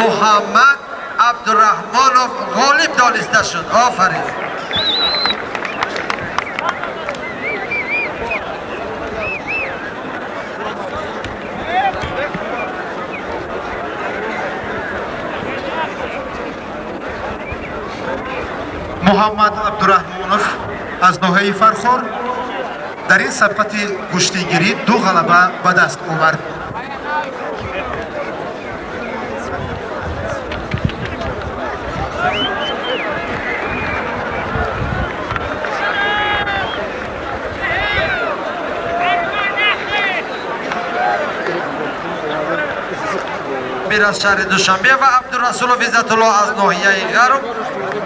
محمد عبدالرحمنов غالب دانسته شد. آفرین. محمد عبدالرحمنов از ناحیه فرخار در این سبقت کشتیگیری 2 غلبه به دست آورد. میر از شهر دوشنبه و عبدالرسول عزت الله از ناحیه غرب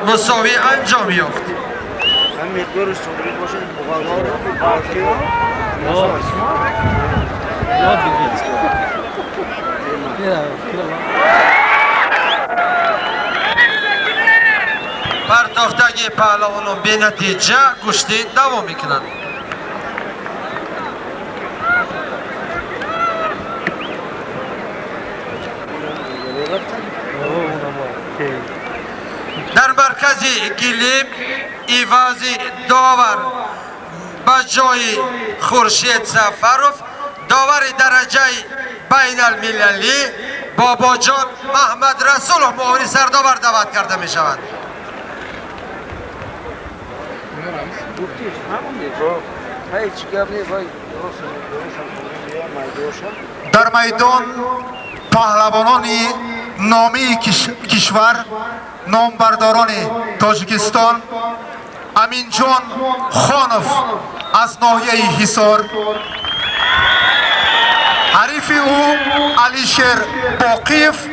مساوی انجام یافت. پرتافتگی پهلوانان به نتیجه کشتی دوام میکنند. در مرکز گلیم ایوازی داور به جای خورشید سفروف، داور درجه بین المللی بابا جان محمد رسول معاون سرداور دعوت کرده می شود. در میدان پهلوانان نامی کشور نامبرداران تاجیکستان امین جان خانوف از ناحیه حصار، حریف او علیشیر باقیف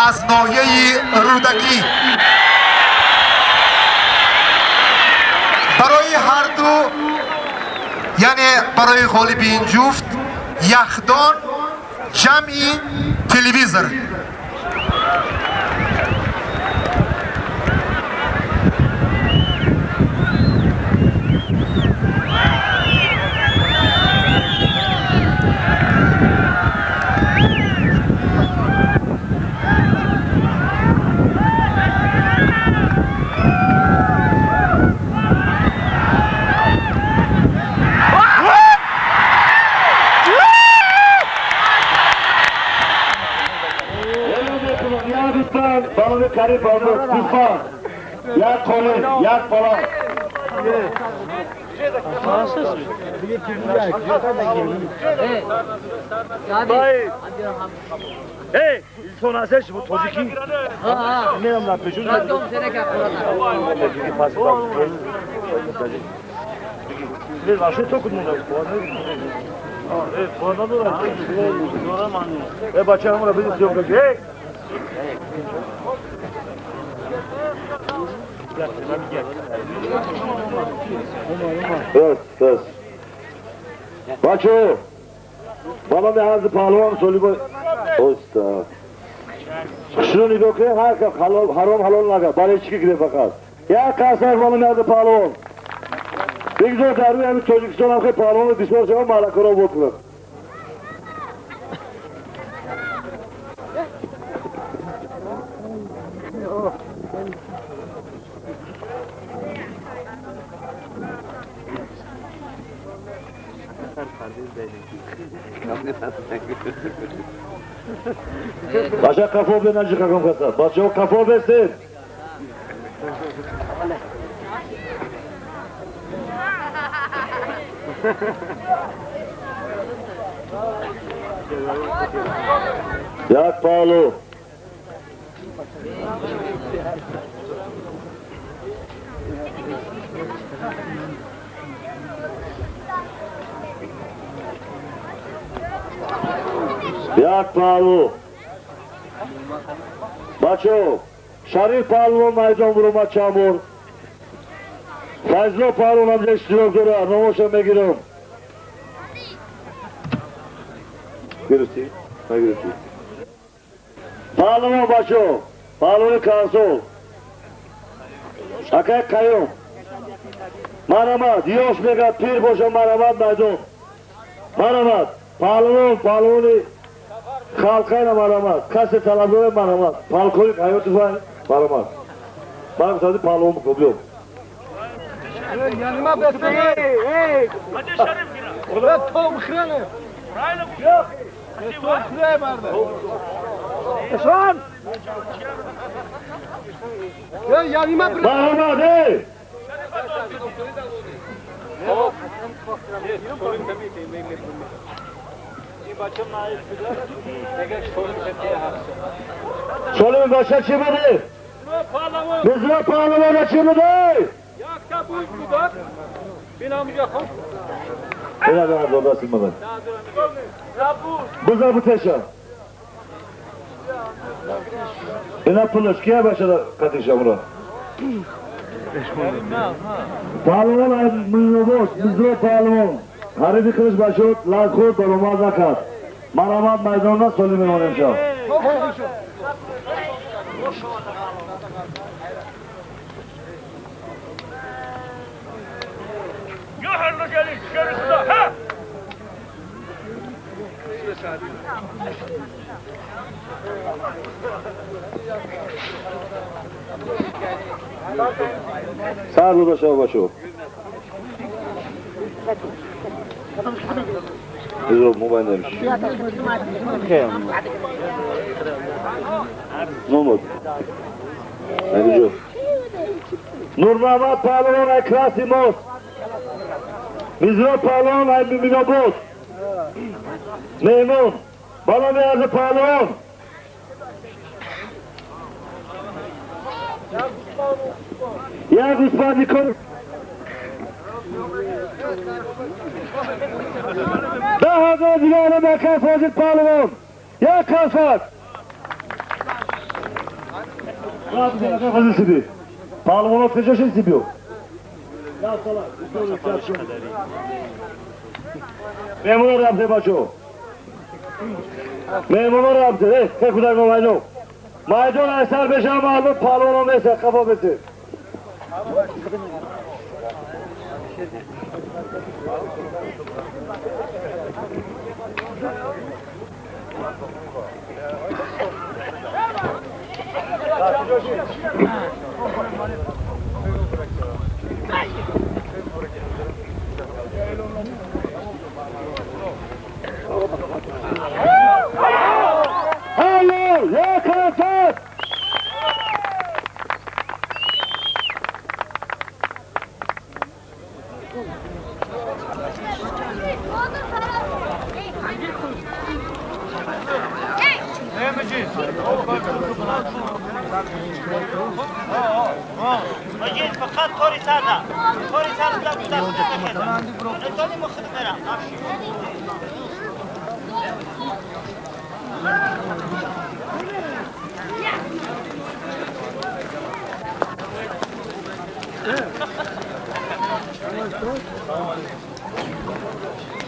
از ناحیه رودکی. برای هر دو یعنی برای غالب این جفت یخدان جمعی تلویزر. بالون کاری بالون دوستان یک کلی یک بالا ey son azes bu toziki ne amla pejun ne vaše to kudmu da bu ne bacham ra bizi yok ki بس بچه بالا به حضر پهلوان سولی با استاد شروع نگاه که هر که حرام حلال نگه برای چی که فقط یک کسر بالا به حضر پهلوان بگذار در روی همین تاجیکستان هم خیلی پهلوان بسیار شما ملکه را بکنم Başa kafa ben acı kakam kasa. Başa o kafa besin. Yak pahalı. یک پالو بچو شریف پالو میدان بروم چامور فیضلو پالو نمجه اشتراک داره نموشم بگیرم گرفتی؟ نگرفتی پالو بچو پالو کانسول اکه کهیم مرامد یوش میگه پیر باشم مرامد میدان مرامد پالو Halkayla maramaz. Kaset alanları maramaz. Palkolik hayatı var maramaz. Bana bir tane palon mu kopuyor? Yanıma besleyin. Hadi Şerif yine. Ben tom kıralım. Rayla bu. Yok. Tom kırayım vardı. Eşan. Ya yanıma bırak. Maramaz hey! Solun başa çıkmadı. Mızra pahalılara çıkmadı. Yakta bu budak. Binamıca kom. Helal helal orada silmeden. Mızra bu teşa. Ne yapılır? Kiye başladı katışa bura? Pahalılar ay mızra pahalılar. Haribi kılıç başı, lakut, olmaz akat. Maraman maydonuna solun benim şah. Yuharlı gelin. Görürsün ha. Sağ ol şah başı. Yok mobil demiş. Ne oldu? Ne diyor? Nurnama Palon ay Krasimos. Mizra Palon ay Minobos. Memnun. Bana ne yazı Palon? Ya Gusman Nikol. Daha da dilane bakar Fazıl Palon. Ya Kalfat. Abi sana Fazıl Sibi. Palon otacak şey Sibi yok. Ya salak. Memur Rabze Baço. Memur Rabze. Tek kadar maydon. Maydon eser beşam aldı. Palon mesela kafa besi. Hello, ya Kalfat! مجید فقط طوری سرده طوری سرده بودم طوری مخد برم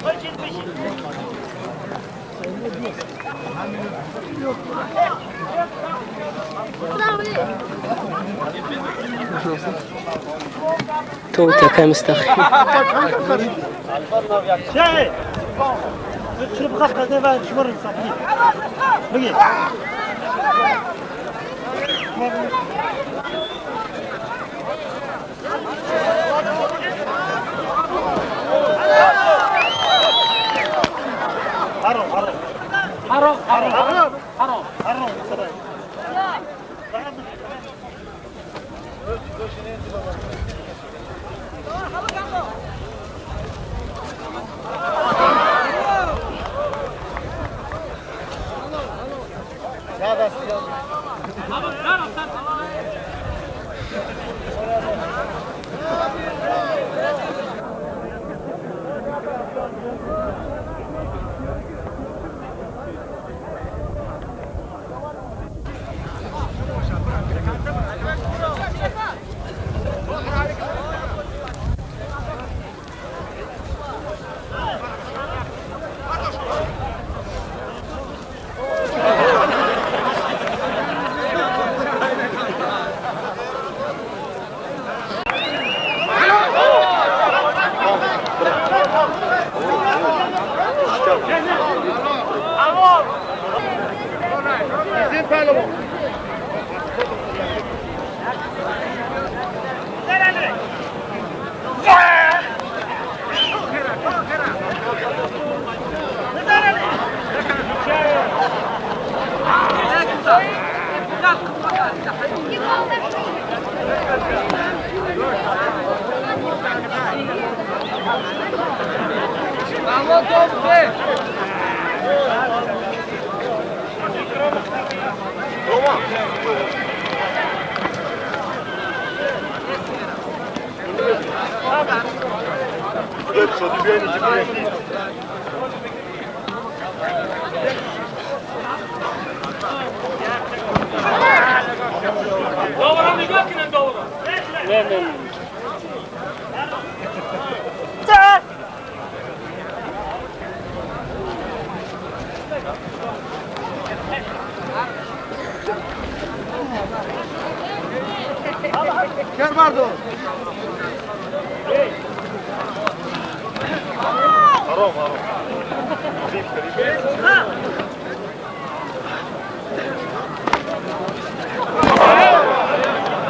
مجید بشید توتك مستخدم شاهد شنو بخاف قد ما شمر مسافرين بقي حرام Tamam, Doğru mu yok yine doğru? Gel vardı.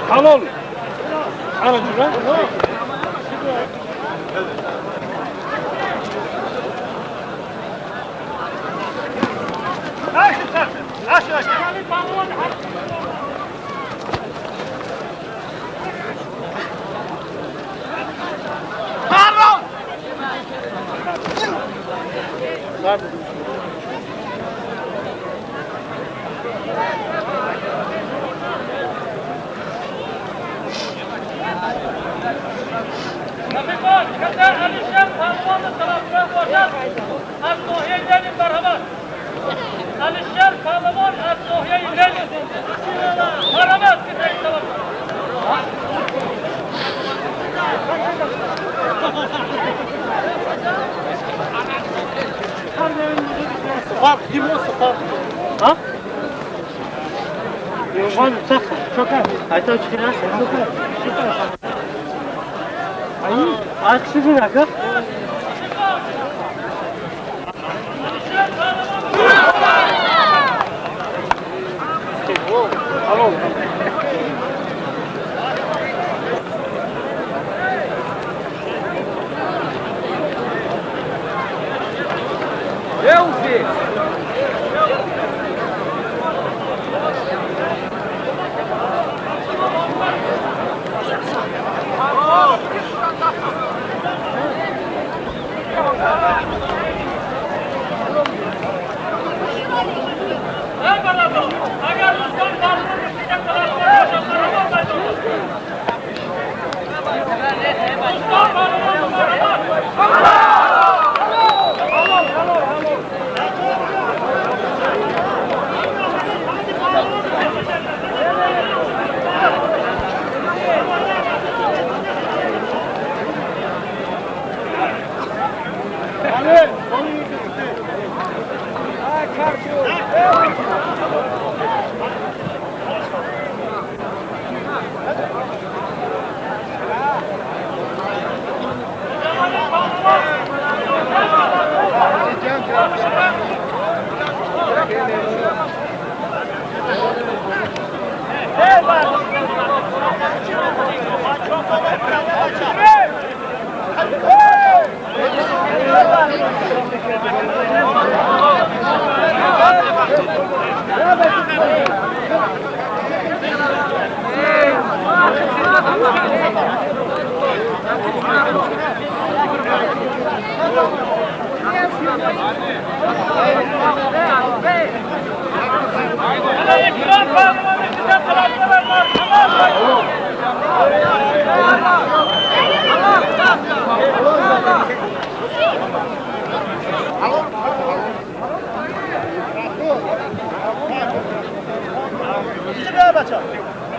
Halol. Anladın mı? Nafikon, Katar Alişer Pahlivan'la tarafından boşan Aznohiye gelin merhamet. Alişer Pahlivan Aznohiye gelin. Merhamet gidin tarafından. Bak, kim olsa bak. Ha? Yok var mı? Çok az. Ayta çıkıyor. Çok az. Aksı bir dakika. Alo. Elfi.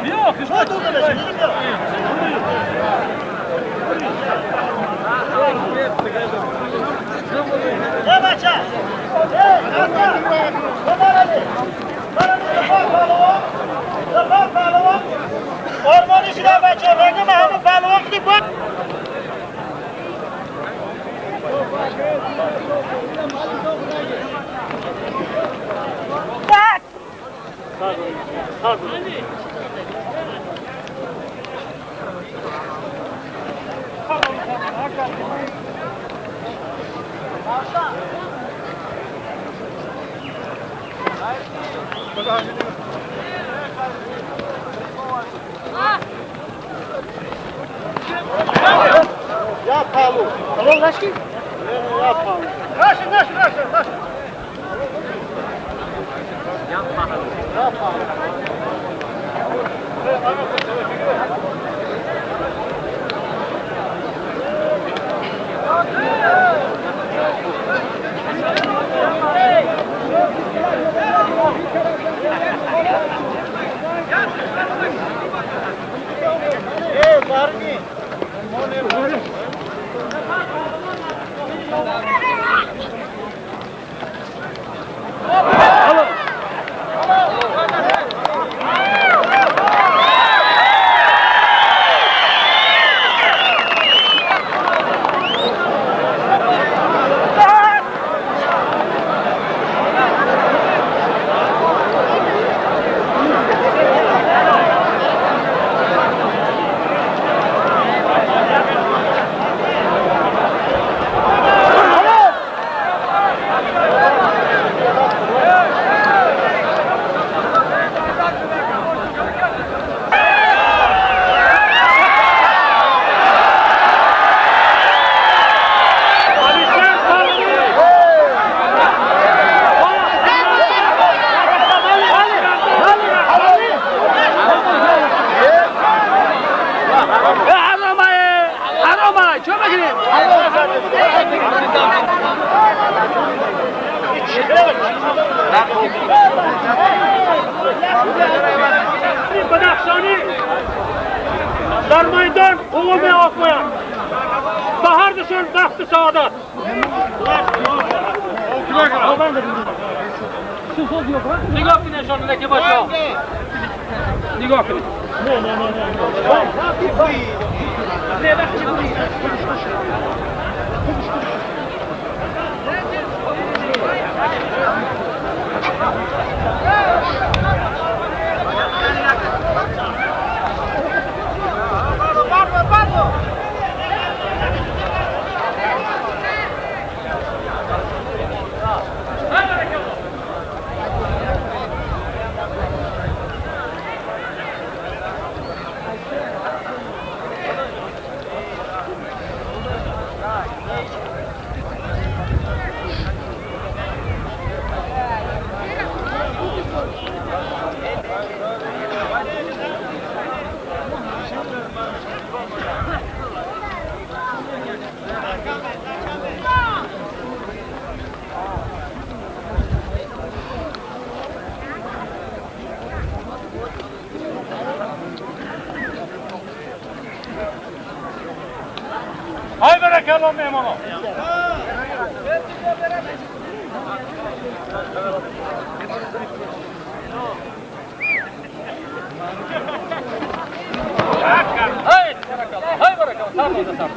Yok, işte dur. Ya bacha. Orman işine bacha. Bence Mahmut Pehlivan gidip bak. Bak. Oğlum kaç ki? Raşın. Badakhshani dar maydon umumiy oqmayan. Bahar düşün, baxtı saadat. Nigah kine şonundaki başa. Nigah kine. Hay berekallah memano. Hay berekallah. Hay berekallah. Tamam da tamam.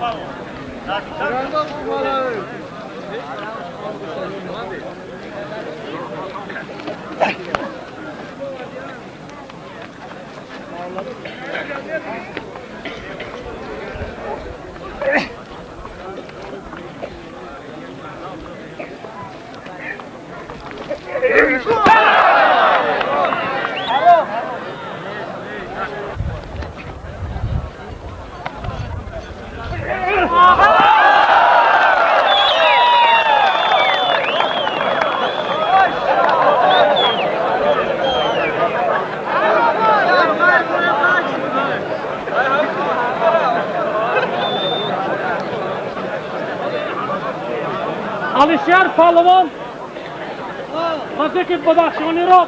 palvon. Alisher Palvon Mazekib Badakshoni رو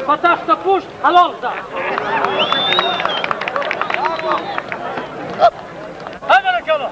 با تخت پشت حلال زد. های برکلا.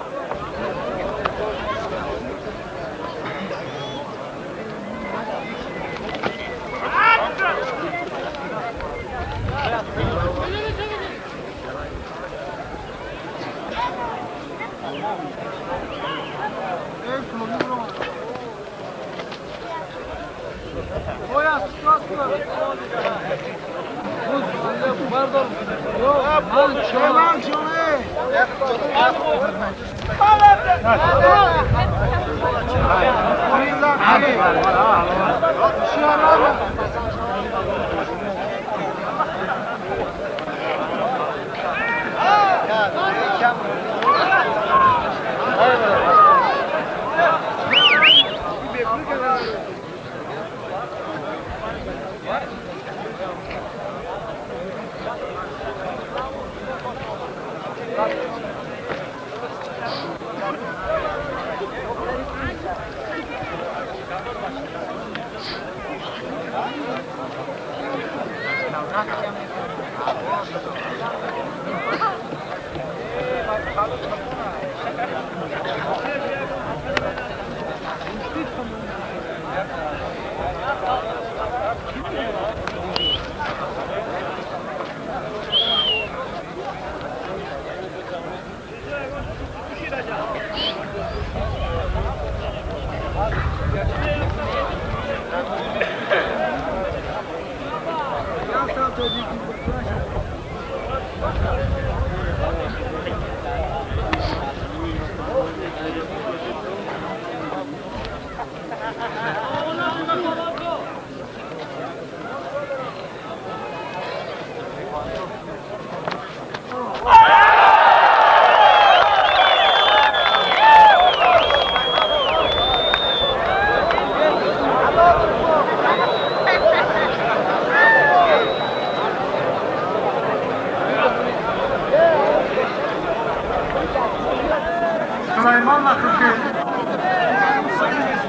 Süleyman Nakışı,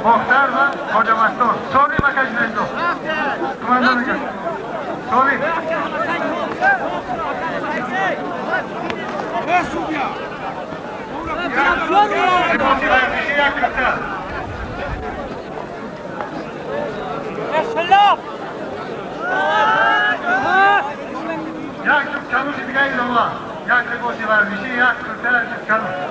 Muhtar ve Kocamaston. Soli Makajnendo. Kumandanı gel. Soli. Riposi vermişi yakıtı. Jak tu kanus idgaj dola. Jak riposi vermişi yakıtı. Kanus.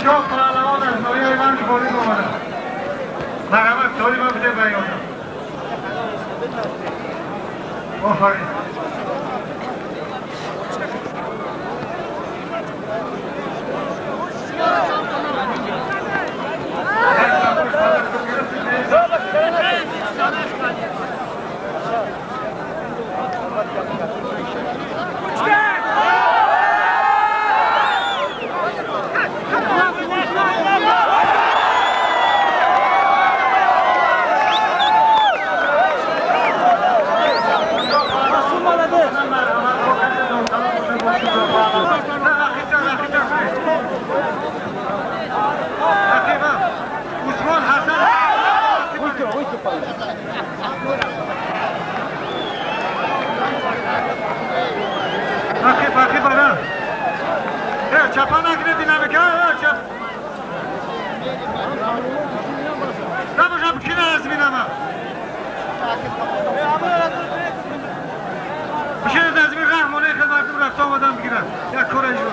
Çok pahalı da Nuriye İvan polis olmadı. Merhamet söyleme bir de ben yokum. Oh hayır. Olmadı. چپا نکنه دینامیکا چپ نباشم کی نازمی نما بشه نازمی رحمانه خدمتتون رفت آمدن بگیرن یک کورش رو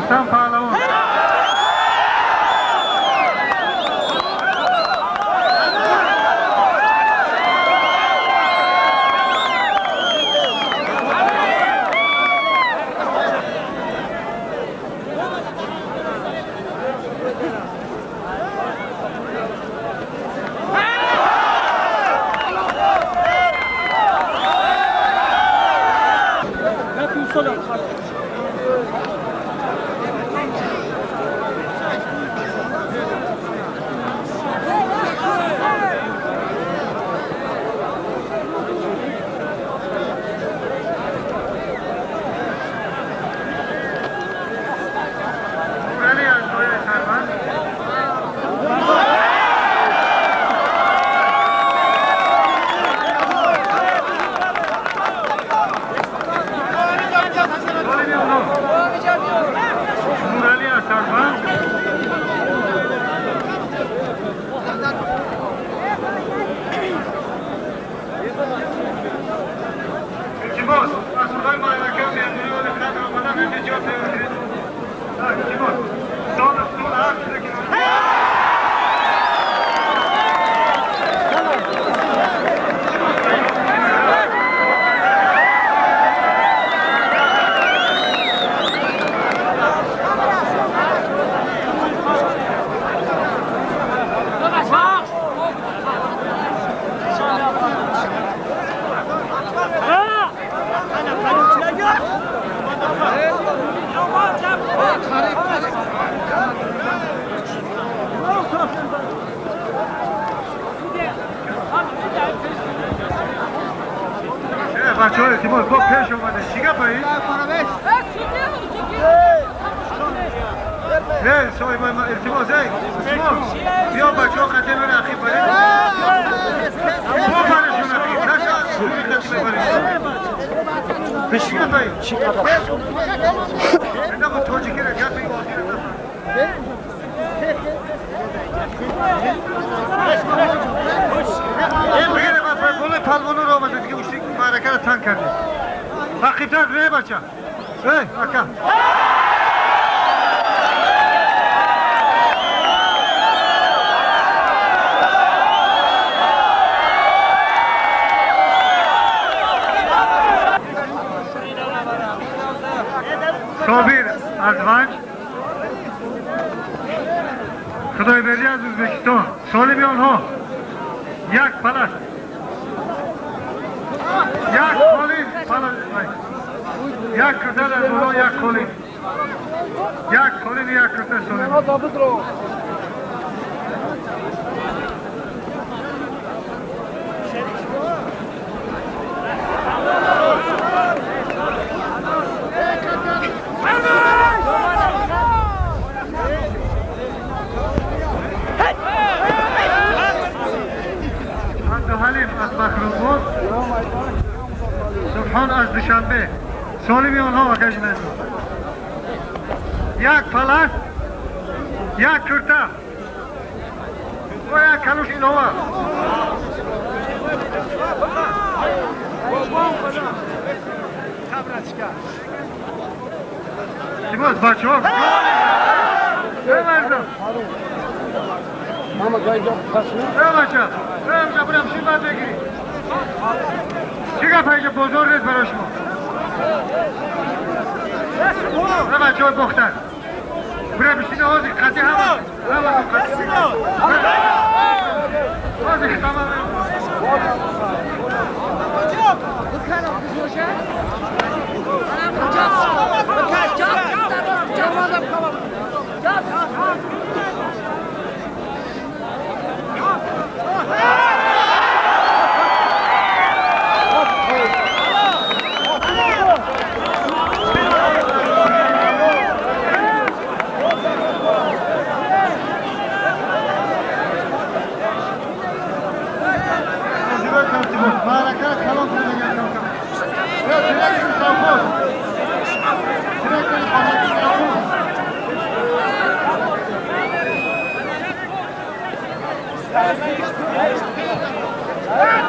رستم پهلوان بچه های تیمور گفت پیش اومده چی گفت هایی؟ نه سوی ما التماس ای بیا بچه ها خطه من اخیب برید ما برشون اخیب نشد خطه برید بشی گفت هایی؟ نه با تاجیکی را گفت این واقعی را بگیره ما گل پلوانو را آمده دیگه اوشتی معرکه را تنگ کرده اخیبتر ره بچه ای اکا صابیر از ونج خدایبرلی از ازبکستان سالمی آنها یک پلس یک کالین یک کرتل از اونا یک کالین یک کرتل سالمی حلیم از مخروبات سبحان از دوشنبه سالمی آنها و کشمند یک پلس یک کرته و یک کلوش اینوه چی باز بچه ها Mama gayda başına. بچه برم شیر باید بگیری چیکار پیش بزرگ نیست برای شما بچه های بختر برای بشین آزی قطعی همه آزی تمام Hey!